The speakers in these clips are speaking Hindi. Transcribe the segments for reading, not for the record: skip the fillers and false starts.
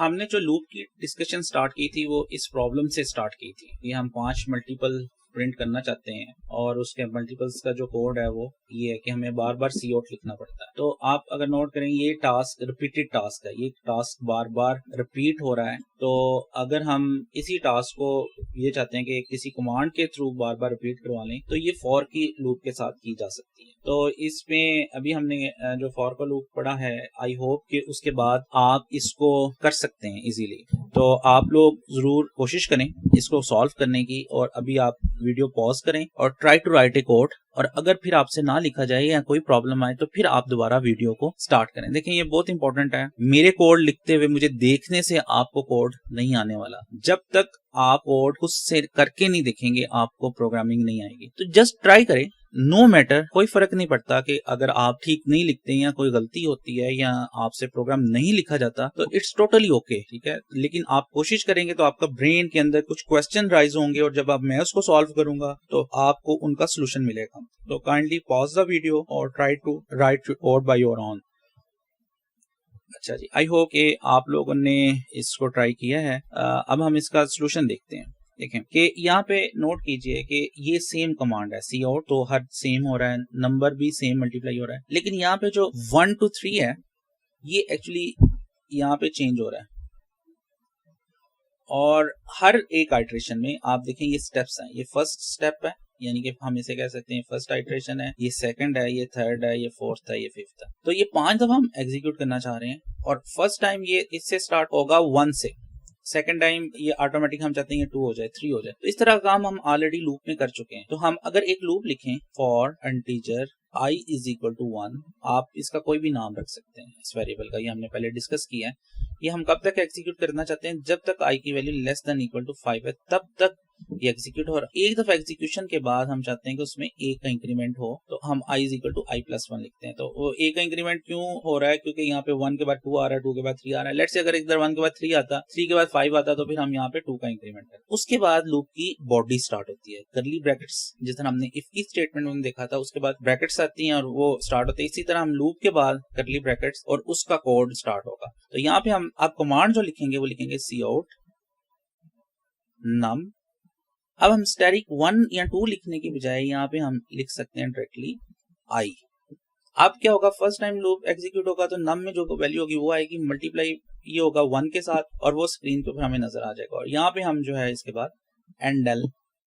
हमने जो लूप की डिस्कशन स्टार्ट की थी वो इस प्रॉब्लम से स्टार्ट की थी कि हम 5 मल्टीपल प्रिंट करना चाहते हैं और उसके मल्टीपल्स का जो कोड है वो ये है कि हमें बार बार सी आउट लिखना पड़ता है। तो आप अगर नोट करें ये टास्क रिपीटेड टास्क है, ये टास्क बार बार रिपीट हो रहा है। तो अगर हम इसी टास्क को ये चाहते हैं कि किसी कमांड के थ्रू बार बार रिपीट करवा लें तो ये फॉर की लूप के साथ की जा सकती है। तो इसमें अभी हमने जो फॉर का लूप पढ़ा है, आई होप कि उसके बाद आप इसको कर सकते हैं इजीली। तो आप लोग जरूर कोशिश करें इसको सॉल्व करने की, और अभी आप वीडियो पॉज करें और try to write a code, और अगर फिर आपसे ना लिखा जाए या कोई प्रॉब्लम आए तो फिर आप दोबारा वीडियो को स्टार्ट करें। देखें ये बहुत इंपॉर्टेंट है, मेरे कोड लिखते हुए मुझे देखने से आपको कोड नहीं आने वाला। जब तक आप कोड खुद से करके नहीं देखेंगे आपको प्रोग्रामिंग नहीं आएगी। तो जस्ट ट्राई करें, नो मैटर, कोई फर्क नहीं पड़ता कि अगर आप ठीक नहीं लिखते हैं या कोई गलती होती है या आपसे प्रोग्राम नहीं लिखा जाता तो इट्स टोटली ओके, ठीक है। लेकिन आप कोशिश करेंगे तो आपका ब्रेन के अंदर कुछ क्वेश्चन राइज होंगे और जब मैं उसको सॉल्व करूंगा तो आपको उनका सोल्यूशन मिलेगा। तो काइंडली पॉज द वीडियो और try to write code by your own. अच्छा जी, आई होप कि आप लोगों ने इसको ट्राई किया है। अब हम इसका सोल्यूशन देखते हैं। देखें कि यहाँ पे नोट कीजिए कि ये सेम कमांड है, सी आउट तो हर सेम हो रहा है, नंबर भी सेम मल्टीप्लाई हो रहा है, लेकिन यहाँ पे जो 1 to 3 है ये एक्चुअली यहाँ पे चेंज हो रहा है। और हर एक आइट्रेशन में आप देखें ये स्टेप्स हैं, ये फर्स्ट स्टेप है, यानी कि हम इसे कह सकते हैं फर्स्ट आइट्रेशन है, ये सेकंड है, ये थर्ड है, ये फोर्थ है, ये फिफ्थ है। तो ये 5 दफा हम एग्जीक्यूट करना चाह रहे हैं, और फर्स्ट टाइम ये इससे स्टार्ट होगा 1 से, सेकंड टाइम ये ऑटोमेटिक हम चाहते हैं 2 हो जाए, 3 हो जाए। तो इस तरह का काम हम ऑलरेडी लूप में कर चुके हैं। तो हम अगर एक लूप लिखें for integer i is equal to 1, आप इसका कोई भी नाम रख सकते हैं इस वेरिएबल का, ये हमने पहले डिस्कस किया है। ये हम कब तक एग्जीक्यूट करना चाहते हैं, जब तक i की value less than equal to 5 है तब तक ये एग्जीक्यूट हो रहा है। एक दफा एग्जीक्यूशन के बाद हम चाहते हैं कि उसमें a का इंक्रीमेंट हो, तो हम i is equal to i plus 1 लिखते हैं। तो वो a का इंक्रीमेंट क्यों हो रहा है, क्योंकि यहाँ पे 1 के बाद 2 आ रहा है, 2 के बाद 3 आ रहा है। लेट्स से अगर इधर 1 के बाद 3 आता, 3 के बाद 5 आता, तो फिर हम यहाँ पे 2 का इंक्रीमेंट करें। उसके बाद लूप की बॉडी स्टार्ट होती है, करली ब्रैकेट्स, जिस तरह हमने इफ की स्टेटमेंट में देखा था, उसके बाद ब्रैकेट्स आती हैं और वो स्टार्ट होते हैं। इसी तरह हम लूप के बाद करली ब्रैकेट्स और उसका कोड स्टार्ट होगा। तो यहाँ पे हम आप कमांड जो लिखेंगे वो लिखेंगे सी आउट नम। अब हम स्टैटिक 1 या 2 लिखने की बजाय यहाँ पे हम लिख सकते हैं डायरेक्टली i। अब क्या होगा, फर्स्ट टाइम लूप एग्जीक्यूट होगा तो नम में जो वैल्यू होगी वो आएगी, मल्टीप्लाई ये होगा 1 के साथ और वो स्क्रीन पे हमें नजर आ जाएगा। और यहाँ पे हम जो है इसके बाद एंडल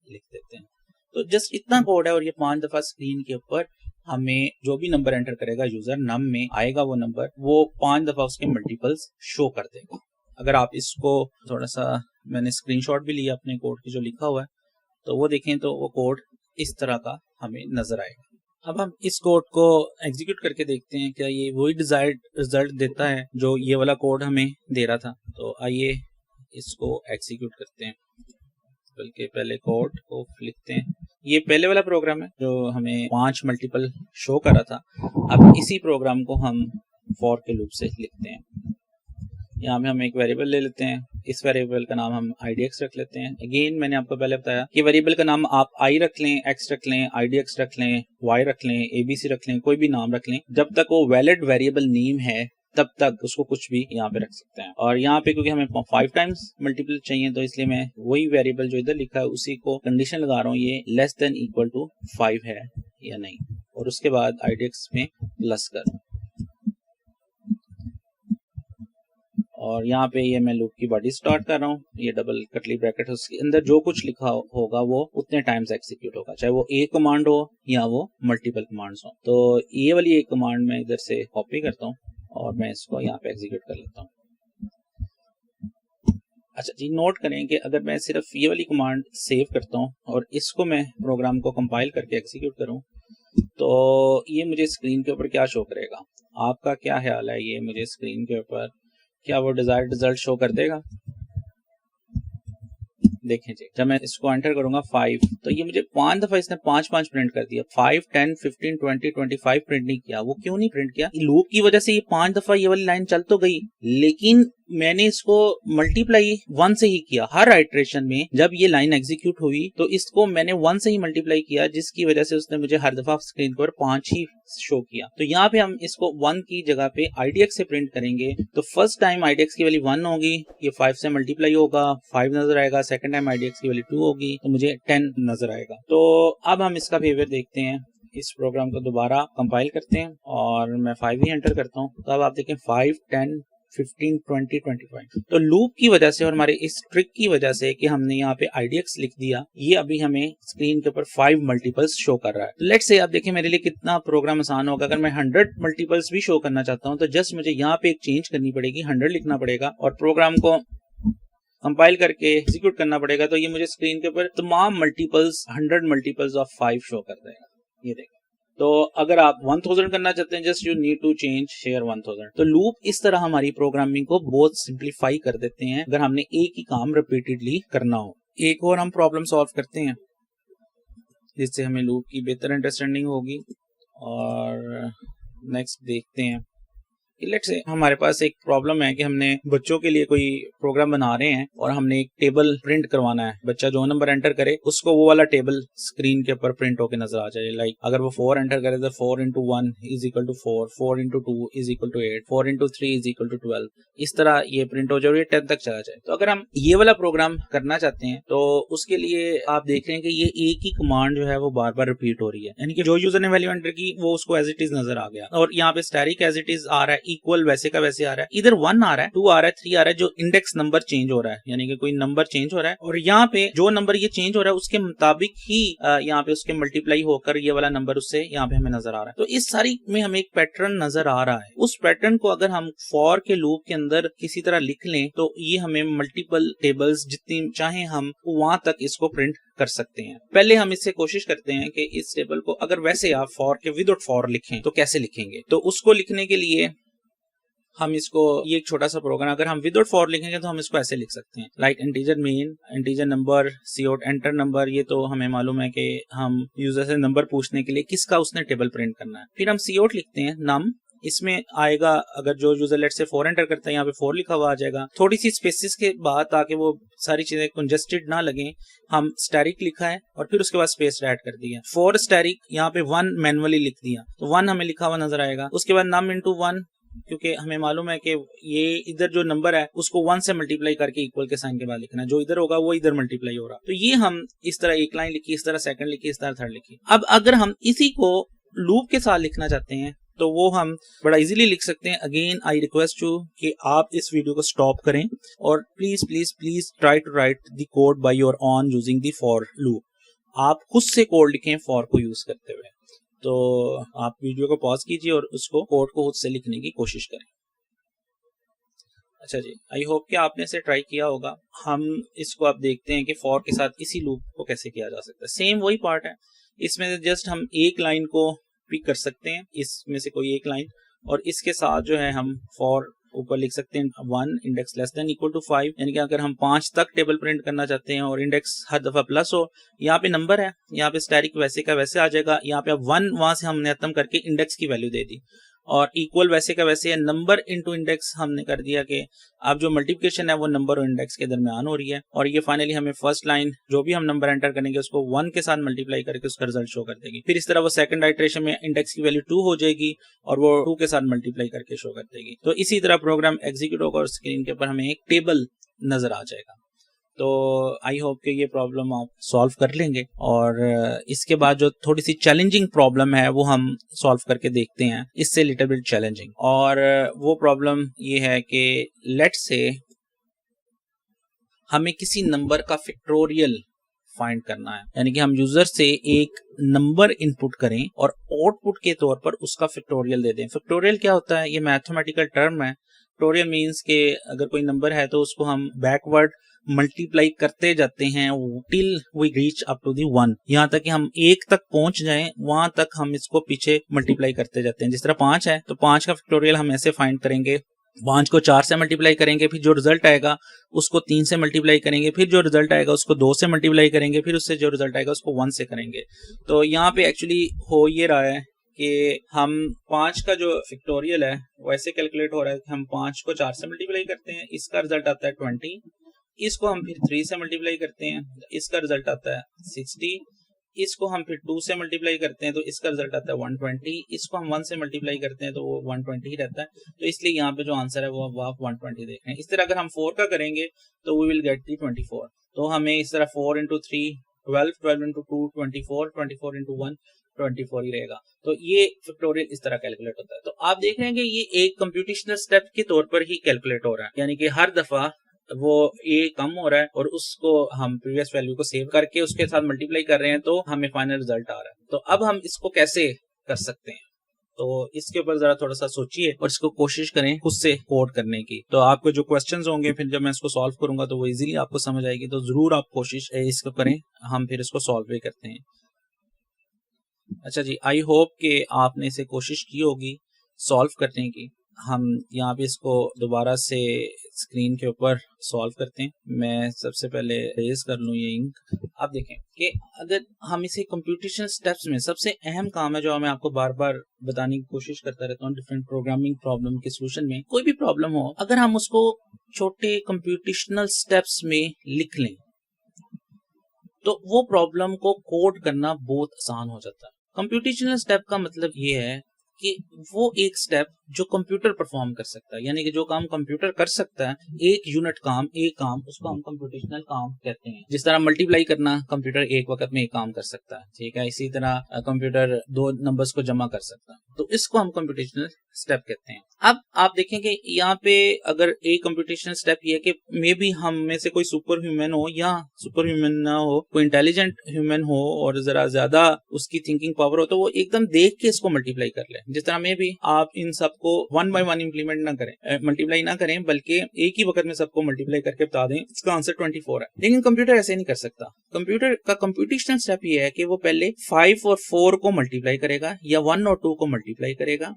लिख देते हैं। तो जस्ट इतना कोड है और ये 5 दफा स्क्रीन के ऊपर हमें जो भी नंबर एंटर करेगा यूजर, नम में आएगा वो नंबर, वो 5 दफा उसके मल्टीपल्स शो कर देगा। अगर आप इसको थोड़ा सा, मैंने स्क्रीनशॉट भी लिया अपने कोड की जो लिखा हुआ है, तो वो देखें तो वो कोड इस तरह का हमें नजर आएगा। अब हम इस कोड को एग्जीक्यूट करके देखते हैं क्या ये वही डिजायर्ड रिजल्ट देता है जो ये वाला कोड हमें दे रहा था। तो आइए इसको एग्जीक्यूट करते हैं, बल्कि पहले कोड को लिखते हैं। ये पहले वाला प्रोग्राम है जो हमें 5 मल्टीपल शो कर रहा था। अब इसी प्रोग्राम को हम फॉर के लूप से लिखते हैं। यहाँ पे हम एक वेरिएबल ले लेते हैं, इस वेरिएबल का नाम हम idx रख लेते हैं। अगेन मैंने आपको पहले बताया कि वेरिएबल का नाम आप i रख लें, x रख लें, idx रख लें, y रख लें, abc रख लें, कोई भी नाम रख लें, जब तक वो वैलिड वेरिएबल नेम है तब तक उसको कुछ भी यहाँ पे रख सकते हैं। और यहाँ पे क्योंकि हमें 5 टाइम्स मल्टीपल चाहिए तो इसलिए मैं वही वेरिएबल जो इधर लिखा है उसी को कंडीशन लगा रहा हूँ, ये लेस देन इक्वल टू 5 है या नहीं, और उसके बाद idx में प्लस कर, और यहाँ पे ये मैं लूप की बॉडी स्टार्ट कर रहा हूँ। ये डबल कटली ब्रैकेट, उसके अंदर जो कुछ लिखा होगा वो उतने टाइम्स एग्जीक्यूट होगा, चाहे वो एक कमांड हो या वो मल्टीपल कमांड्स हो। तो ये वाली एक कमांड मैं इधर से कॉपी करता हूँ और मैं इसको यहाँ पे एग्जीक्यूट कर लेता हूँ। अच्छा जी, नोट करें कि अगर मैं सिर्फ ये वाली कमांड सेव करता हूँ और इसको मैं प्रोग्राम को कंपाइल करके एग्जीक्यूट करूँ तो ये मुझे स्क्रीन के ऊपर क्या शो करेगा। आपका क्या ख्याल है, ये मुझे स्क्रीन के ऊपर क्या वो डिजायर्ड रिजल्ट शो कर देगा? देखें जी, जब मैं इसको एंटर करूंगा 5, तो ये मुझे 5 दफा इसने 5 प्रिंट कर दिया। 5, 10, 15, 20, 25 प्रिंट नहीं किया। वो क्यों नहीं प्रिंट किया? लूप की वजह से ये 5 दफा ये वाली लाइन चल तो गई, लेकिन मैंने इसको मल्टीप्लाई 1 से ही किया हर आइट्रेशन में। जब ये लाइन एग्जीक्यूट हुई तो इसको मैंने 1 से ही मल्टीप्लाई किया, जिसकी वजह से उसने मुझे हर दफा स्क्रीन पर 5 ही शो किया। तो यहाँ पे हम इसको 1 की जगह पे IDX से प्रिंट करेंगे। तो फर्स्ट टाइम IDX की वैल्यू 1 होगी, ये 5 से मल्टीप्लाई होगा, 5 नजर आएगा। सेकंड टाइम IDX की वैल्यू 2 होगी तो मुझे 10 नजर आएगा। तो अब हम इसका बिहेवियर देखते हैं। इस प्रोग्राम को दोबारा कंपाइल करते हैं और मैं 5 ही एंटर करता हूँ। तो अब आप देखें 5, 10, 15, 20, 25। तो लूप की वजह से और हमारे इस ट्रिक की वजह से कि हमने यहाँ पे IDX लिख दिया, ये अभी हमें स्क्रीन के ऊपर 5 मल्टीपल्स शो कर रहा है। तो लेट्स से आप देखें मेरे लिए कितना प्रोग्राम आसान होगा। अगर मैं 100 मल्टीपल्स भी शो करना चाहता हूँ तो जस्ट मुझे यहाँ पे एक चेंज करनी पड़ेगी, 100 लिखना पड़ेगा और प्रोग्राम को कंपाइल करके एग्जीक्यूट करना पड़ेगा। तो ये मुझे स्क्रीन के ऊपर तमाम मल्टीपल्स 100 मल्टीपल्स ऑफ 5 शो कर देगा। ये देखें। तो अगर आप 1000 करना चाहते हैं, just you need to change share 1000। तो लूप इस तरह हमारी प्रोग्रामिंग को बहुत सिंप्लीफाई कर देते हैं अगर हमने एक ही काम रिपीटेडली करना हो। एक और हम प्रॉब्लम सॉल्व करते हैं जिससे हमें लूप की बेहतर अंडरस्टैंडिंग होगी। और नेक्स्ट देखते हैं कि लेट्स से हमारे पास एक प्रॉब्लम है कि हमने बच्चों के लिए कोई प्रोग्राम बना रहे हैं और हमने एक टेबल प्रिंट करवाना है। बच्चा जो नंबर एंटर करे उसको वो वाला टेबल स्क्रीन के ऊपर प्रिंट होकर नजर आ जाए। लाइक अगर वो 4 एंटर करे तो 4 into 1 is equal to 4, 4 into 2 is equal to 8, 4 into 3 is equal to 12। इस तरह ये प्रिंट हो जाए और ये 10 तक चला जाए। तो अगर हम ये वाला प्रोग्राम करना चाहते हैं तो उसके लिए आप देख रहे हैं कि ये एक ही कमांड जो है वो बार बार रिपीट हो रही है, यानी कि जो यूजर ने वैल्यू एंटर की वो उसको एज इट इज नजर आ गया। और यहाँ पे स्टैटिक एज इट इज आ रहा है, इक्वल वैसे का वैसे आ रहा है। इधर 1 आ रहा है, 2 आ रहा है, 3 आ रहा है, जो इंडेक्स नंबर चेंज हो रहा है, यानी कि कोई नंबर चेंज हो रहा है और यहाँ पे जो नंबर ये चेंज हो रहा है उसके मुताबिक ही यहाँ पे उसके मल्टीप्लाई होकर ये वाला नंबर उससे यहाँ पे हमें नजर आ रहा है। तो इस सारी में हमें एक पैटर्न नजर आ रहा है। उस पैटर्न को अगर हम फॉर के लूप के अंदर किसी तरह लिख लें तो ये हमें मल्टीपल टेबल्स जितनी चाहे हम वहां तक इसको प्रिंट कर सकते हैं। पहले हम इससे कोशिश करते हैं कि इस टेबल को अगर वैसे आप फॉर के विदाउट फॉर लिखें तो कैसे लिखेंगे। तो उसको लिखने के लिए हम इसको ये एक छोटा सा प्रोग्राम, अगर हम विदाउट फॉर लिखेंगे तो हम इसको ऐसे लिख सकते हैं, like integer main, integer number, cout enter number. ये तो हमें मालूम है कि हम यूजर से नंबर पूछने के लिए किसका उसने टेबल प्रिंट करना है। फिर हम सीआउट लिखते हैं नम, इसमें आएगा अगर जो यूजर लेट से 4 एंटर करता है यहाँ पे 4 लिखा हुआ आ जाएगा। थोड़ी सी स्पेसिस के बाद ताकि वो सारी चीजें कंजेस्टेड ना लगे हम स्टैरिक लिखा है और फिर उसके बाद स्पेस ऐड कर दिया। 4 स्टैरिक यहाँ पे 1 मैनुअली लिख दिया तो 1 हमें लिखा हुआ नजर आएगा। उसके बाद नम इंटू 1, क्योंकि हमें मालूम है कि ये इधर जो नंबर है उसको 1 से मल्टीप्लाई करके इक्वल के साइन के बाद लिखना है, जो इधर होगा वो इधर मल्टीप्लाई हो रहा। तो ये हम इस तरह एक लाइन लिखी, इस तरह सेकंड लिखी, इस तरह थर्ड लिखी। अब अगर हम इसी को लूप के साथ लिखना चाहते हैं तो वो हम बड़ा इजीली लिख सकते हैं। अगेन आई रिक्वेस्ट यू कि आप इस वीडियो को स्टॉप करें और please please please try to write the code by your own using the for loop. आप खुद से कोड लिखें फॉर को यूज करते हुए। तो आप वीडियो को पॉज कीजिए और उसको कोड को खुद से लिखने की कोशिश करें। अच्छा जी, आई होप कि आपने इसे ट्राई किया होगा। हम इसको अब देखते हैं कि फॉर के साथ इसी लूप को कैसे किया जा सकता है। सेम वही पार्ट है, इसमें जस्ट हम एक लाइन को पिक कर सकते हैं, इसमें से कोई एक लाइन, और इसके साथ जो है हम फॉर ऊपर लिख सकते हैं 1 index less than equal to 5, यानी कि अगर हम 5 तक टेबल प्रिंट करना चाहते हैं और इंडेक्स हर दफा प्लस हो। यहाँ पे नंबर है, यहाँ पे स्टैटिक वैसे का वैसे आ जाएगा। यहाँ पे 1 वहां से हमने खत्म करके इंडेक्स की वैल्यू दे दी और इक्वल वैसे का वैसे है। नंबर इनटू इंडेक्स हमने कर दिया कि अब जो मल्टीप्लिकेशन है वो नंबर और इंडेक्स के दरमियान हो रही है। और ये फाइनली हमें फर्स्ट लाइन जो भी हम नंबर एंटर करेंगे उसको 1 के साथ मल्टीप्लाई करके उसका रिजल्ट शो कर देगी। फिर इस तरह वो सेकंड आइटरेशन में इंडेक्स की वैल्यू 2 हो जाएगी और वो 2 के साथ मल्टीप्लाई करके शो कर देगी। तो इसी तरह प्रोग्राम एग्जीक्यूट होगा और स्क्रीन के ऊपर हमें एक टेबल नजर आ जाएगा। तो आई होप कि ये प्रॉब्लम आप सॉल्व कर लेंगे और इसके बाद जो थोड़ी सी चैलेंजिंग प्रॉब्लम है वो हम सॉल्व करके देखते हैं, इससे लिटिल बिट चैलेंजिंग। और वो प्रॉब्लम ये है कि लेट्स से हमें किसी नंबर का फैक्टोरियल फाइंड करना है, यानी कि हम यूजर से एक नंबर इनपुट करें और आउटपुट के तौर पर उसका फैक्टोरियल दे दें। फैक्टोरियल क्या होता है? ये मैथमेटिकल टर्म है। फैक्टोरियल मीन्स के अगर कोई नंबर है तो उसको हम बैकवर्ड मल्टीप्लाई करते जाते हैं till we reach up to the 1, यहाँ तक कि हम 1 तक पहुंच जाएं, वहां तक हम इसको पीछे मल्टीप्लाई करते जाते हैं। जिस तरह 5 है तो 5 का फैक्टोरियल हम ऐसे फाइंड करेंगे, 5 को 4 से मल्टीप्लाई करेंगे, फिर जो रिजल्ट आएगा उसको 3 से मल्टीप्लाई करेंगे, फिर जो रिजल्ट आएगा उसको 2 से मल्टीप्लाई करेंगे, फिर उससे जो रिजल्ट आएगा उसको 1 से करेंगे। तो यहाँ पे एक्चुअली हो ये रहा है कि हम 5 का जो फैक्टोरियल है वो ऐसे कैलकुलेट हो रहा है कि हम 5 को 4 से मल्टीप्लाई करते हैं, इसका रिजल्ट आता है 20। इसको हम फिर 3 से मल्टीप्लाई करते हैं, इसका रिजल्ट आता है 60। इसको हम फिर 2 से मल्टीप्लाई करते हैं तो इसका रिजल्ट आता है 120। इसको हम 1 से मल्टीप्लाई करते हैं तो वो 120 ही रहता है। तो इसलिए यहाँ पे जो आंसर है वो आप 120 देख रहे हैं। इस तरह अगर हम 4 का करेंगे तो वी विल गेट दी 24। तो हमें इस तरह 4 इंटू 3 12, 12 इंटू 2 24, 24 इंटू 1 24 ही रहेगा। तो ये फैक्टोरियल इस तरह कैलकुलेट होता है। तो आप देख रहे हैं कि ये एक कंप्यूटेशनल स्टेप के तौर पर ही कैलकुलेट हो रहा है, यानी कि हर दफा वो ए कम हो रहा है और उसको हम प्रीवियस वैल्यू को सेव करके उसके साथ मल्टीप्लाई कर रहे हैं तो हमें फाइनल रिजल्ट आ रहा है। तो अब हम इसको कैसे कर सकते हैं, तो इसके ऊपर जरा थोड़ा सा सोचिए और इसको कोशिश करें खुद से कोड करने की। तो आपको जो क्वेश्चंस होंगे फिर जब मैं इसको सॉल्व करूंगा तो वो इजीली आपको समझ आएगी। तो जरूर आप कोशिश इसको करें, हम फिर इसको सॉल्व भी करते हैं। अच्छा जी, आई होप कि आपने इसे कोशिश की होगी सॉल्व करने की। हम यहाँ पे इसको दोबारा से स्क्रीन के ऊपर सॉल्व करते हैं। मैं सबसे पहले रेज कर लूँ ये इंक। आप देखें कि अगर हम इसे कंप्यूटेशनल स्टेप्स में सबसे अहम काम है जो मैं आपको बार बार बताने की कोशिश करता रहता हूँ डिफरेंट प्रोग्रामिंग प्रॉब्लम के सोल्यूशन में, कोई भी प्रॉब्लम हो अगर हम उसको छोटे कंप्यूटेशनल स्टेप्स में लिख लें तो वो प्रॉब्लम को कोड करना बहुत आसान हो जाता है। कंप्यूटेशनल स्टेप का मतलब ये है कि वो एक स्टेप जो कंप्यूटर परफॉर्म कर सकता है, यानी कि जो काम कंप्यूटर कर सकता है, एक यूनिट काम, एक काम, उसको हम कंप्यूटेशनल काम कहते हैं। जिस तरह मल्टीप्लाई करना कंप्यूटर एक वक्त में एक काम कर सकता है, ठीक है, इसी तरह कंप्यूटर 2 नंबर्स को जमा कर सकता है, तो इसको हम कंप्यूटेशनल स्टेप कहते हैं। अब आप देखें कि यहाँ पे अगर एक कंप्यूटेशनल स्टेप ये है कि मे बी हम में से कोई सुपर ह्यूमन हो या सुपर ह्यूमन ना हो, कोई इंटेलिजेंट ह्यूमन हो और जरा ज्यादा उसकी थिंकिंग पावर हो, तो वो एकदम देख के इसको मल्टीप्लाई कर ले। जिस तरह में भी आप इन सबको 1 बाय 1 इंप्लीमेंट ना करें, मल्टीप्लाई ना करें, बल्कि एक ही वक्त में सबको मल्टीप्लाई करके बता दें इसका आंसर 24 है। लेकिन कंप्यूटर ऐसे नहीं कर सकता। कंप्यूटर का कंप्यूटेशनल स्टेप ये है कि वो पहले 5 और 4 को मल्टीप्लाई करेगा या 1 और 2 को मल्टीप्लाई करेगा,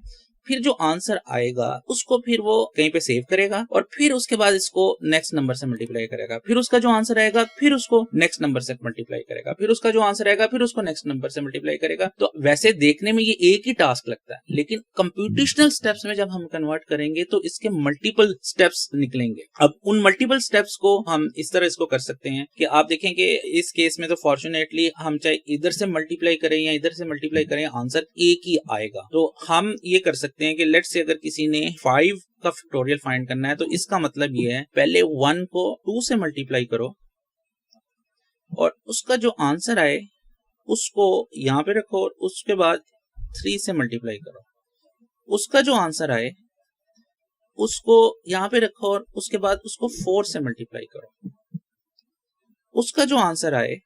फिर जो आंसर आएगा उसको फिर वो कहीं पे सेव करेगा और फिर उसके बाद इसको नेक्स्ट नंबर से मल्टीप्लाई करेगा, फिर उसका जो आंसर आएगा फिर उसको नेक्स्ट नंबर से मल्टीप्लाई करेगा, फिर उसका जो आंसर आएगा फिर उसको नेक्स्ट नंबर से मल्टीप्लाई करेगा। तो वैसे देखने में ये एक ही टास्क लगता है, लेकिन कंप्यूटेशनल स्टेप्स में जब हम कन्वर्ट करेंगे तो इसके मल्टीपल स्टेप्स निकलेंगे। अब उन मल्टीपल स्टेप्स को हम इस तरह इसको कर सकते हैं कि आप देखें कि इस केस में तो फॉर्चुनेटली हम चाहे इधर से मल्टीप्लाई करें या इधर से मल्टीप्लाई करें, आंसर एक ही आएगा। तो हम ये कर सकते हैं कि लेट्स से अगर किसी ने 5 का फैक्टोरियल फाइंड करना है तो इसका मतलब ये है पहले 1 को 2 से मल्टीप्लाई करो और उसका जो आंसर आए उसको यहां पे रखो और उसके बाद 3 से मल्टीप्लाई करो, उसका जो आंसर आए उसको यहां पे रखो और उसके बाद उसको 4 से मल्टीप्लाई करो, उसका जो आंसर आए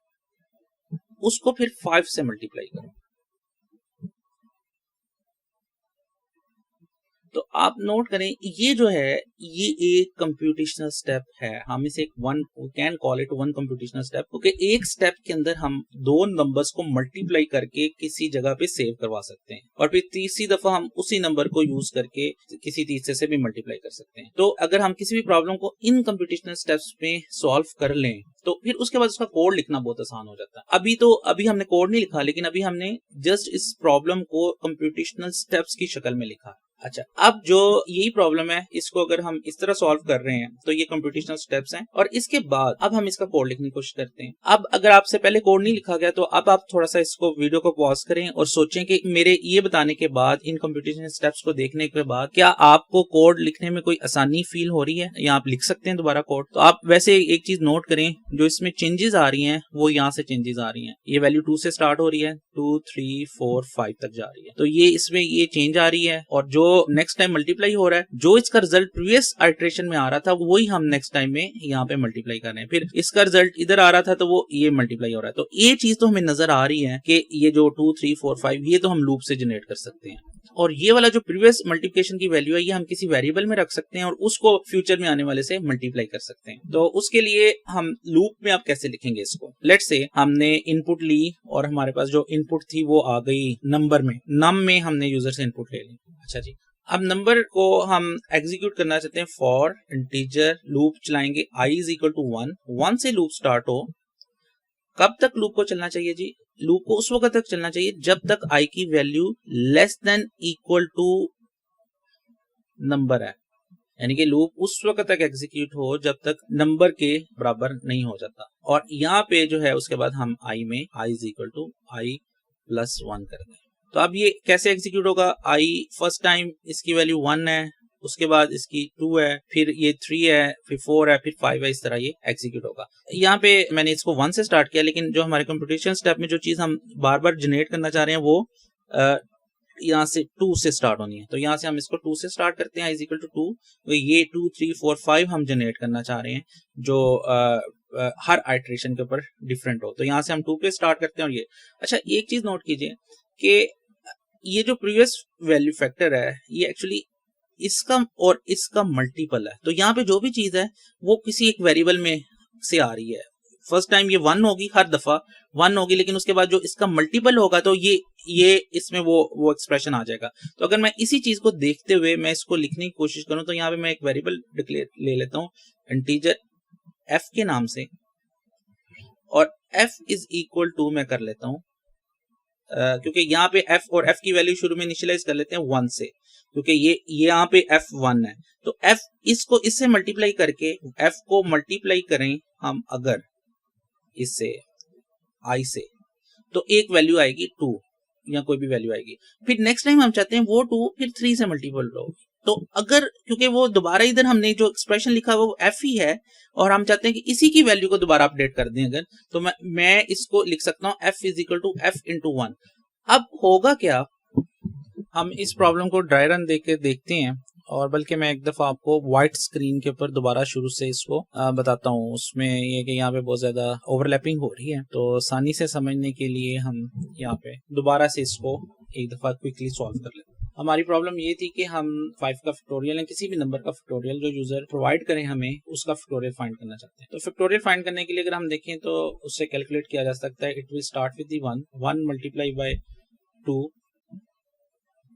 उसको फिर 5 से मल्टीप्लाई करो। तो आप नोट करें ये जो है ये एक कंप्यूटेशनल स्टेप है। हम इसे one can call it one computational step, क्योंकि एक स्टेप के अंदर हम 2 नंबर्स को मल्टीप्लाई करके किसी जगह पे सेव करवा सकते हैं और फिर तीसरी दफा हम उसी नंबर को यूज करके किसी तीसरे से भी मल्टीप्लाई कर सकते हैं। तो अगर हम किसी भी प्रॉब्लम को इन कंप्यूटेशनल स्टेप्स में सॉल्व कर लें तो फिर उसके बाद उसका कोड लिखना बहुत आसान हो जाता है। अभी हमने कोड नहीं लिखा, लेकिन अभी हमने जस्ट इस प्रॉब्लम को कंप्यूटेशनल स्टेप्स की शक्ल में लिखा। अच्छा, अब जो यही प्रॉब्लम है इसको अगर हम इस तरह सॉल्व कर रहे हैं तो ये कंप्यूटेशनल स्टेप्स हैं और इसके बाद अब हम इसका कोड लिखने की कोशिश करते हैं। अब अगर आपसे पहले कोड नहीं लिखा गया तो अब आप थोड़ा सा इसको वीडियो को पॉज करें और सोचें कि मेरे ये बताने के बाद, इन कंप्यूटेशनल स्टेप्स को देखने के बाद, क्या आपको कोड लिखने में कोई आसानी फील हो रही है या आप लिख सकते हैं दोबारा कोड। तो आप वैसे एक चीज नोट करें, जो इसमें चेंजेस आ रही हैं वो यहाँ से चेंजेस आ रही हैं। ये वैल्यू 2 से स्टार्ट हो रही है, 2 3 4 5 तक जा रही है, तो ये इसमें ये चेंज आ रही है और जो नेक्स्ट टाइम मल्टीप्लाई हो रहा है, जो इसका रिजल्ट प्रीवियस आइटरेशन में आ रहा था वही हम नेक्स्ट टाइम में यहाँ पे मल्टीप्लाई कर रहे हैं। फिर इसका रिजल्ट इधर आ रहा था तो वो ये मल्टीप्लाई हो रहा है। तो ये चीज तो हमें नजर आ रही है कि ये जो 2 3 4 5 ये तो हम लूप से जनरेट कर सकते हैं और ये वाला जो प्रीवियस मल्टीप्लिकेशन की वैल्यू है ये हम किसी वेरिएबल में रख सकते हैं और उसको फ्यूचर में आने वाले से मल्टीप्लाई कर सकते हैं। तो उसके लिए हम लूप में आप कैसे लिखेंगे इसको, लेट्स से हमने इनपुट ली और हमारे पास जो इनपुट थी वो आ गई नंबर में, नम में हमने यूजर से इनपुट ले ली। अच्छा जी, अब नंबर को हम एग्जीक्यूट करना चाहते हैं फॉर इंटीजर, लूप चलाएंगे i इज इक्वल टू 1 से लूप स्टार्ट हो। कब तक लूप को चलना चाहिए जी, लूप को उस वक्त तक चलना चाहिए जब तक आई की value less than equal to number है, यानी कि लूप उस वक्त तक एग्जीक्यूट हो जब तक नंबर के बराबर नहीं हो जाता। और यहाँ पे जो है उसके बाद हम आई में i is equal to i plus 1 कर दें। तो अब ये कैसे एग्जीक्यूट होगा, आई फर्स्ट टाइम इसकी वैल्यू 1 है, उसके बाद इसकी 2 है, फिर ये 3 है, फिर 4 है, फिर 5 है, इस तरह ये एग्जीक्यूट होगा। यहाँ पे मैंने इसको 1 से स्टार्ट किया, लेकिन जो हमारे कंप्यूटेशन स्टेप में जो चीज हम बार बार जनरेट करना चाह रहे हैं वो यहाँ से 2 से स्टार्ट होनी है। तो यहाँ से हम इसको 2 से स्टार्ट करते हैं, इज इक्वल टू 2। तो ये 2 3 4 5 हम जनरेट करना चाह रहे हैं जो हर आइट्रेशन के ऊपर डिफरेंट हो। तो यहाँ से हम 2 पे स्टार्ट करते हैं। और ये अच्छा एक चीज नोट कीजिए कि ये जो प्रीवियस वैल्यू फैक्टर है ये एक्चुअली इसका और इसका मल्टीपल है। तो यहाँ पे जो भी चीज है वो किसी एक वेरिएबल में से आ रही है। फर्स्ट टाइम ये 1 होगी, हर दफा 1 होगी, लेकिन उसके बाद जो इसका मल्टीपल होगा तो ये इसमें वो एक्सप्रेशन आ जाएगा। तो अगर मैं इसी चीज को देखते हुए मैं इसको लिखने की कोशिश करूं तो यहाँ पे मैं एक वेरिएबल डिक्लेयर ले लेता हूँ इंटीजर f के नाम से, और f इज इक्वल टू मैं कर लेता हूँ क्योंकि यहाँ पे f और f की वैल्यू शुरू में इनिशियलाइज कर लेते हैं 1 से, क्योंकि ये यहाँ पे f1 है। तो f इसको इससे मल्टीप्लाई करके f को मल्टीप्लाई करें हम अगर इससे i से, तो एक वैल्यू आएगी 2 या कोई भी वैल्यू आएगी। फिर नेक्स्ट टाइम हम चाहते हैं वो 2 फिर 3 से मल्टीपल हो। तो अगर क्योंकि वो दोबारा इधर हमने जो एक्सप्रेशन लिखा वो f ही है और हम चाहते हैं कि इसी की वैल्यू को दोबारा अपडेट कर दें अगर, तो मैं इसको लिख सकता हूँ f is equal to f into 1। अब होगा क्या, हम इस प्रॉब्लम को ड्राई रन देके देखते हैं, और बल्कि मैं एक दफा आपको व्हाइट स्क्रीन के ऊपर दोबारा शुरू से इसको बताता हूँ। उसमें ये कि यहाँ पे बहुत ज्यादा ओवरलैपिंग हो रही है, तो आसानी से समझने के लिए हम यहाँ पे दोबारा से इसको एक दफा क्विकली सॉल्व कर लेते हैं। हमारी प्रॉब्लम ये थी कि हम 5 का फैक्टोरियल या किसी भी नंबर का फैक्टोरियल जो यूजर प्रोवाइड करें हमें उसका फैक्टोरियल फाइंड करना चाहते हैं। तो फैक्टोरियल फाइंड करने के लिए अगर हम देखें तो उससे कैलकुलेट किया जा सकता है। It will start with the 1 multiply by 2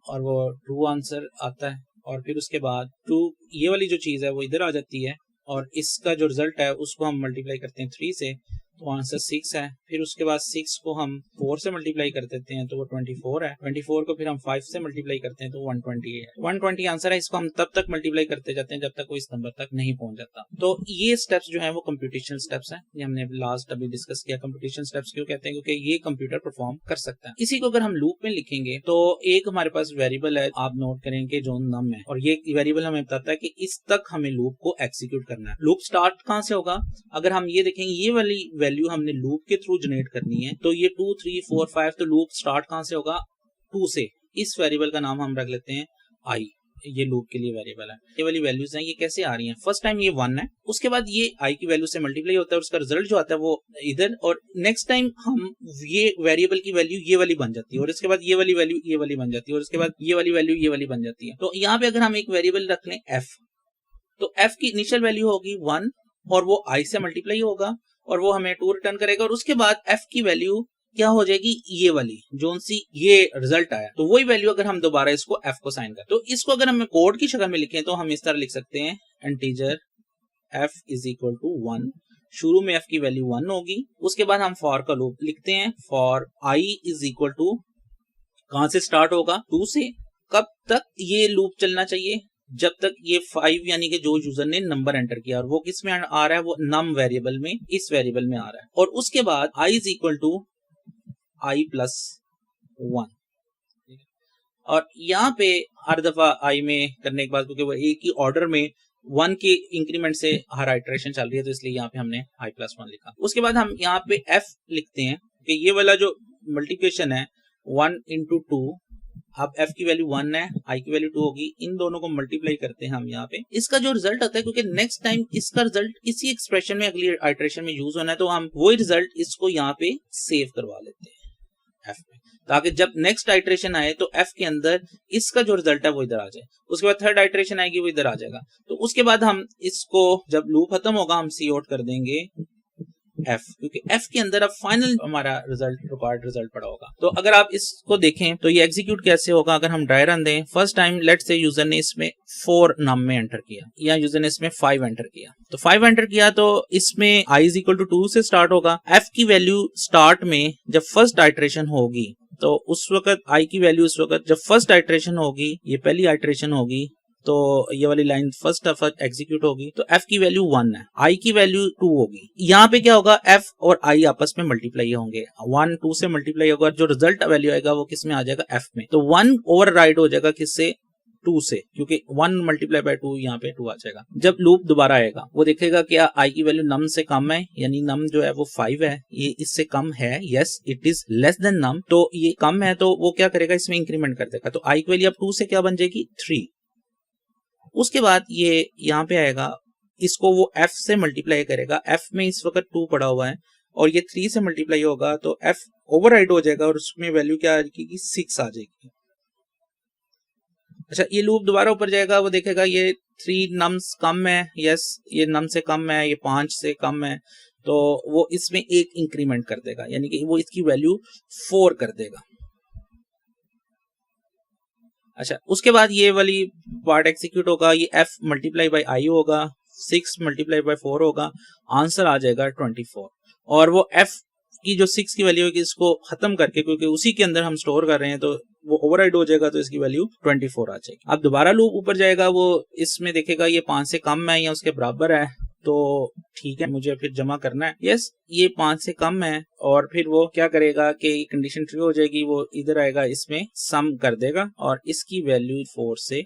और वो ट्रू आंसर आता है, और फिर उसके बाद 2 ये वाली जो चीज है वो इधर आ जाती है, और इसका जो रिजल्ट है उसको हम मल्टीप्लाई करते हैं 3 से, तो आंसर 6 है। फिर उसके बाद 6 को हम 4 से मल्टीप्लाई कर देते हैं तो वो 24 है। 24 को फिर हम 5 से मल्टीप्लाई करते हैं तो 120 है। 120 आंसर है। इसको हम तब तक मल्टीप्लाई करते जाते हैं जब तक वो इस नंबर तक नहीं पहुंच जाता। तो ये स्टेप्स जो है वो कंप्यूटेशन स्टेप्स हैं। ये हमने लास्ट अभी डिस्कस किया। कंप्यूटेशन स्टेप्स क्यों कहते हैं, क्योंकि ये कंप्यूटर परफॉर्म कर सकता है। इसी को अगर हम लूप में लिखेंगे तो एक हमारे पास वेरिएबल है, आप नोट करेंगे जो नम है, और ये वेरिएबल हमें बताता है कि इस तक हमें लूप को एग्जीक्यूट करना है। लूप स्टार्ट कहां से होगा, अगर हम ये देखेंगे ये वाली वैल्यू हमने लूप के थ्रू जनरेट करनी है, तो ये 2 3 4 5, तो लूप स्टार्ट कहां से होगा 2 से। इस वेरिएबल का नाम हम रख लेते हैं आई, ये लूप के लिए वेरिएबल है। ये वाली वैल्यूज हैं, ये कैसे आ रही हैं, फर्स्ट टाइम ये 1 है, उसके बाद ये आई की वैल्यू से मल्टीप्लाई होता है और उसका रिजल्ट जो आता है वो इधर, और नेक्स्ट टाइम हम ये वेरिएबल की वैल्यू ये वाली बन जाती है, और इसके बाद ये वाली वैल्यू ये वाली बन जाती है, और उसके बाद ये वाली वैल्यू ये वाली बन जाती है। तो यहाँ पे अगर हम एक वेरिएबल रख लें f, तो f की इनिशियल वैल्यू होगी 1 और वो i से मल्टीप्लाई होगा और वो हमें 2 रिटर्न करेगा, और उसके बाद f की वैल्यू क्या हो जाएगी ये वाली जोन सी ये रिजल्ट आया, तो वही वैल्यू अगर हम दोबारा इसको f को साइन करें, तो इसको अगर हम कोड की शक्ल में लिखें तो हम इस तरह लिख सकते हैं integer f is equal to 1। शुरू में f की वैल्यू 1 होगी, उसके बाद हम फॉर का लूप लिखते हैं, for i is equal to कहां से स्टार्ट होगा 2 से। कब तक ये लूप चलना चाहिए, जब तक ये 5 यानी कि जो यूजर ने नंबर एंटर किया और वो किस में आ रहा है, वो नम वेरिएबल में, इस वेरिएबल में आ रहा है। और उसके बाद i is equal to i plus 1, और यहाँ पे हर दफा i में करने के बाद, क्योंकि वो एक ही ऑर्डर में 1 के इंक्रीमेंट से हर आइटरेशन चल रही है, तो इसलिए यहाँ पे हमने i प्लस 1 लिखा। उसके बाद हम यहाँ पे f लिखते हैं कि ये वाला जो मल्टीप्लिकेशन है 1 इंटू 2, अब f की वैल्यू 1 है, i की वैल्यू 2 होगी, इन दोनों को मल्टीप्लाई करते हैं हम यहाँ पे। इसका जो रिजल्ट आता है, क्योंकि नेक्स्ट टाइम इसका रिजल्ट इसी एक्सप्रेशन में अगली आइटरेशन में यूज होना है, तो हम वही रिजल्ट इसको यहाँ पे सेव करवा लेते हैं f में, ताकि जब नेक्स्ट आइटरेशन आए तो f के अंदर इसका जो रिजल्ट है वो इधर आ जाए। उसके बाद थर्ड आइटरेशन आएगी वो इधर आ जाएगा। तो उसके बाद हम इसको जब लूप खत्म होगा हम सी आउट कर देंगे एफ, क्योंकि एफ के अंदर अब फाइनल हमारा रिजल्ट रिक्वायर्ड रिजल्ट पड़ा होगा। तो अगर आप इसको देखें तो ये एग्जीक्यूट कैसे होगा, अगर हम ड्राई रन दें, first time let's say user ने इसमें 4 नाम में एंटर किया या यूजर ने इसमें 5 एंटर किया, तो 5 एंटर किया तो इसमें i इज इक्वल टू 2 से स्टार्ट होगा। एफ की वैल्यू स्टार्ट में जब फर्स्ट आइटरेशन होगी तो उस वक्त i की वैल्यू उस वक्त जब फर्स्ट आइटरेशन होगी, ये पहली आइटरेशन होगी, तो ये वाली लाइन फर्स्ट एग्जीक्यूट होगी, तो f की वैल्यू 1 है, i की वैल्यू 2 होगी। यहाँ पे क्या होगा, f और i आपस में मल्टीप्लाई होंगे, 1 2 से मल्टीप्लाई होगा, जो रिजल्ट वैल्यू आएगा वो किस में आ जाएगा, f में। तो 1 ओवरराइड हो जाएगा किससे, 2 से, क्योंकि 1 मल्टीप्लाई बाय 2 यहाँ पे 2 आ जाएगा। जब लूप दोबारा आएगा वो देखेगा क्या i की वैल्यू num से कम है, यानी num जो है वो 5 है, ये इससे कम है, yes it is less than num, तो ये कम है तो वो क्या करेगा, इसमें इंक्रीमेंट कर देगा। तो i की वैल्यू अब 2 से क्या बन जाएगी, 3। उसके बाद ये यहाँ पे आएगा, इसको वो f से मल्टीप्लाई करेगा, f में इस वक्त 2 पड़ा हुआ है और ये 3 से मल्टीप्लाई होगा तो f ओवरराइड हो जाएगा और उसमें वैल्यू क्या आ जाएगी, 6 आ जाएगी। अच्छा, ये लूप दोबारा ऊपर जाएगा, वो देखेगा ये 3 नम्स कम है, यस ये नम से कम है, ये 5 से कम है, तो वो इसमें एक इंक्रीमेंट कर देगा, यानी कि वो इसकी वैल्यू 4 कर देगा। अच्छा, उसके बाद ये वाली पार्ट एग्जीक्यूट होगा, ये f मल्टीप्लाई बाई आई होगा, 6 मल्टीप्लाई बाई 4 होगा, आंसर आ जाएगा 24। और वो f की जो 6 की वैल्यू है इसको खत्म करके, क्योंकि उसी के अंदर हम स्टोर कर रहे हैं, तो वो ओवरराइड हो जाएगा, तो इसकी वैल्यू 24 आ जाएगी। अब दोबारा लूप ऊपर जाएगा, वो इसमें देखेगा ये 5 से कम है या उसके बराबर है, तो ठीक है मुझे फिर जमा करना है, यस ये 5 से कम है, और फिर वो क्या करेगा कि कंडीशन ट्रू हो जाएगी, वो इधर आएगा, इसमें सम कर देगा और इसकी वैल्यू 4 से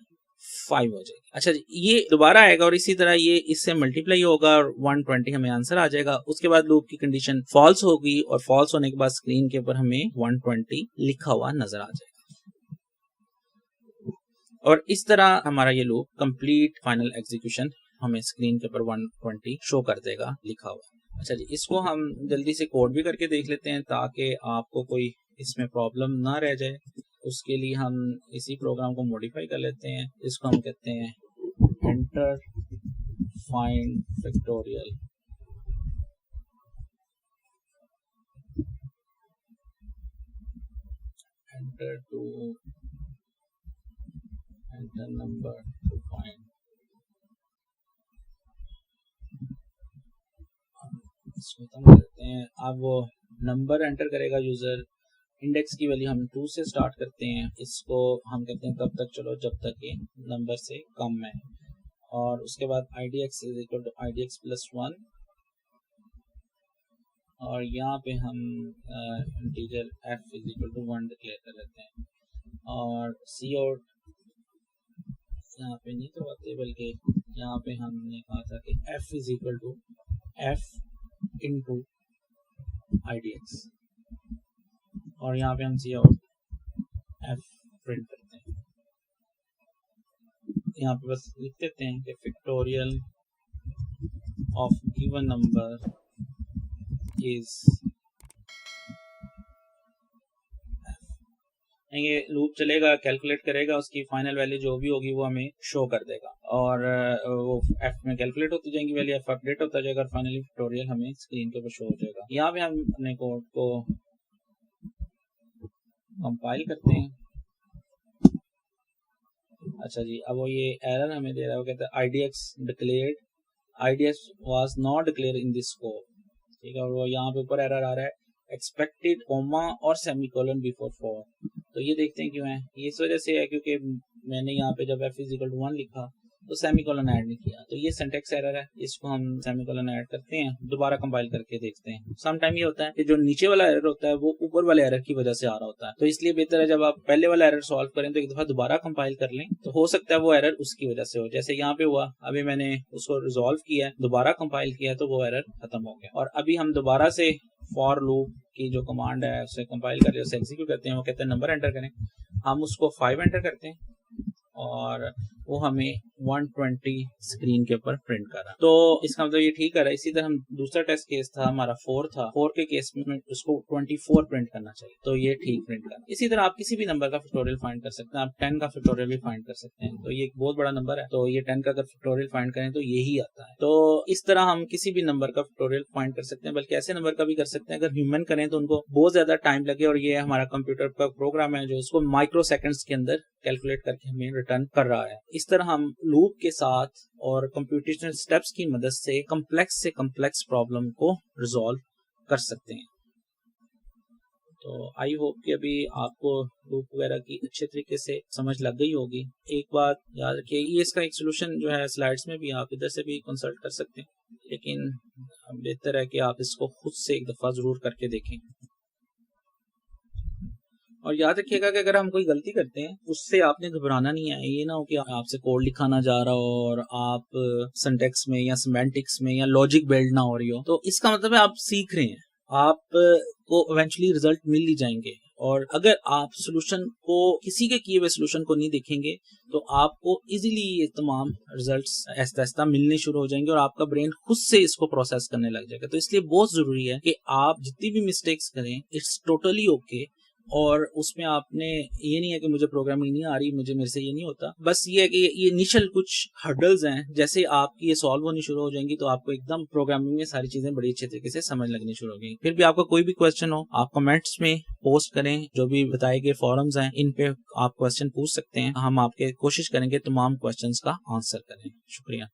5 हो जाएगी। अच्छा जी, ये दोबारा आएगा और इसी तरह ये इससे मल्टीप्लाई होगा और 120 हमें आंसर आ जाएगा। उसके बाद लूप की कंडीशन फॉल्स होगी और फॉल्स होने के बाद स्क्रीन के ऊपर हमें 120 लिखा हुआ नजर आ जाएगा। और इस तरह हमारा ये लूप कंप्लीट फाइनल एग्जीक्यूशन हमें स्क्रीन के ऊपर 120 शो कर देगा लिखा हुआ। अच्छा जी, इसको हम जल्दी से कोड भी करके देख लेते हैं ताकि आपको कोई इसमें प्रॉब्लम ना रह जाए। उसके लिए हम इसी प्रोग्राम को मॉडिफाई कर लेते हैं। इसको हम कहते हैं enter find factorial, enter to enter number to find. इसको खत्म करते हैं। अब वो नंबर एंटर करेगा यूजर, इंडेक्स की वैल्यू हम 2 से स्टार्ट करते हैं, इसको हम कहते हैं कब तक, चलो जब तक ये नंबर से कम है। और उसके बाद idx is equal to idx plus 1, और यहाँ पे हम integer f is equal to 1 declare कर लेते हैं। और cout यहाँ पे नहीं तो आते, बल्कि यहाँ पे हमने कहा था कि f is equal to f into idx, और यहाँ पे हम cout f प्रिंट करते हैं। यहाँ पे बस लिख देते हैं कि factorial of given number is ये लूप चलेगा, कैलकुलेट करेगा, उसकी फाइनल वैल्यू जो भी होगी वो हमें शो कर देगा, और वो f में कैलकुलेट होती जाएंगी वैल्यू, f अपडेट होता जाएगा और फाइनली फैक्टोरियल हमें स्क्रीन के ऊपर शो हो जाएगा। यहाँ पे हम अपने कोड को कंपाइल करते हैं। अच्छा जी, अब वो ये एरर हमें दे रहा है, वो कहता है idx declared, idx was not declared in this scope, ठीक है। और वो यहाँ पे ऊपर एरर आ रहा है एक्सपेक्टेड कोमा और सेमीकोलन बिफोर 4। तो ये देखते हैं क्यों है, ये इस वजह से है क्योंकि मैंने यहाँ पे जब f इज इक्वल टू 1 लिखा तो सेमीकोलन ऐड नहीं किया, तो ये सिंटैक्स एरर है, इसको हम सेमीकोलन ऐड करते हैं। दोबारा कंपाइल करके देखते हैं। सम टाइम ये होता है कि जो नीचे वाला एरर होता है वो ऊपर वाले एरर की वजह से आ रहा होता है, तो इसलिए बेहतर है जब आप पहले वाला एरर सॉल्व करें तो एक दफा दोबारा कंपाइल कर लें, तो हो सकता है वो एरर उसकी वजह से हो। जैसे यहाँ पे हुआ, अभी मैंने उसको रिजॉल्व किया है, दोबारा कंपाइल किया तो वो एरर खत्म हो गया। और अभी हम दोबारा से फॉर लूप की जो कमांड है उसे कंपाइल कर उसे एग्जीक्यूट करते हैं। वो कहते हैं नंबर एंटर करें, हम उसको 5 एंटर करते हैं और वो हमें 120 स्क्रीन के ऊपर प्रिंट कर रहा है। तो इसका मतलब ये ठीक कर रहा है। इसी तरह हम दूसरा टेस्ट केस था हमारा 4 था, 4 के केस में उसको 24 प्रिंट करना चाहिए, तो ये ठीक प्रिंट कर। इसी तरह आप किसी भी नंबर का फैक्टोरियल फाइंड कर सकते हैं, आप 10 का फैक्टोरियल भी फाइंड कर सकते हैं। तो ये एक बहुत बड़ा नंबर है, तो ये 10 का अगर फैक्टोरियल फाइंड करें तो यही आता है। तो इस तरह हम किसी भी नंबर का फैक्टोरियल फाइंड कर सकते हैं, बल्कि ऐसे नंबर का भी कर सकते हैं अगर ह्यूमन करें तो उनको बहुत ज्यादा टाइम लगे, और ये हमारा कंप्यूटर का प्रोग्राम है जो उसको माइक्रो सेकंड्स के अंदर कैलकुलेट करके हमें रिटर्न कर रहा है। इस तरह हम लूप के साथ और कंप्यूटेशनल स्टेप्स की मदद से कम्प्लेक्स प्रॉब्लम को रिजॉल्व कर सकते हैं। तो आई होप कि अभी आपको लूप वगैरह की अच्छे तरीके से समझ लग गई होगी। एक बात याद रखिए, ये इसका एक सोल्यूशन जो है स्लाइड्स में भी आप इधर से भी कंसल्ट कर सकते हैं, लेकिन बेहतर है कि आप इसको खुद से एक दफा जरूर करके देखें। और याद रखिएगा कि अगर हम कोई गलती करते हैं उससे आपने घबराना नहीं है। ये ना हो कि आपसे कोड लिखाना जा रहा हो और आप सिंटैक्स में या सिमेंटिक्स में या लॉजिक बिल्ड ना हो रही हो, तो इसका मतलब है आप सीख रहे हैं, आप को इवेंचुअली रिजल्ट मिल ही जाएंगे। और अगर आप सोल्यूशन को, किसी के किए हुए सोल्यूशन को नहीं देखेंगे तो आपको इजीली ये तमाम रिजल्ट्स आहिस्ता आहिस्ता मिलने शुरू हो जाएंगे और आपका ब्रेन खुद से इसको प्रोसेस करने लग जाएगा। तो इसलिए बहुत जरूरी है कि आप जितनी भी मिस्टेक्स करें, इट्स टोटली ओके, और उसमें आपने ये नहीं है कि मुझे प्रोग्रामिंग नहीं आ रही, मेरे से ये नहीं होता। बस ये है कि ये इनिशियल कुछ हर्डल्स हैं, जैसे आपकी ये सॉल्व होनी शुरू हो जाएंगी तो आपको एकदम प्रोग्रामिंग में सारी चीजें बड़ी अच्छे तरीके से समझ लगनी शुरू हो गई। फिर भी आपका कोई भी क्वेश्चन हो, आप कमेंट्स में पोस्ट करें, जो भी बताए गए फॉरम्स हैं इन पे आप क्वेश्चन पूछ सकते हैं। हम आपके कोशिश करेंगे तमाम क्वेश्चंस का आंसर करें। शुक्रिया।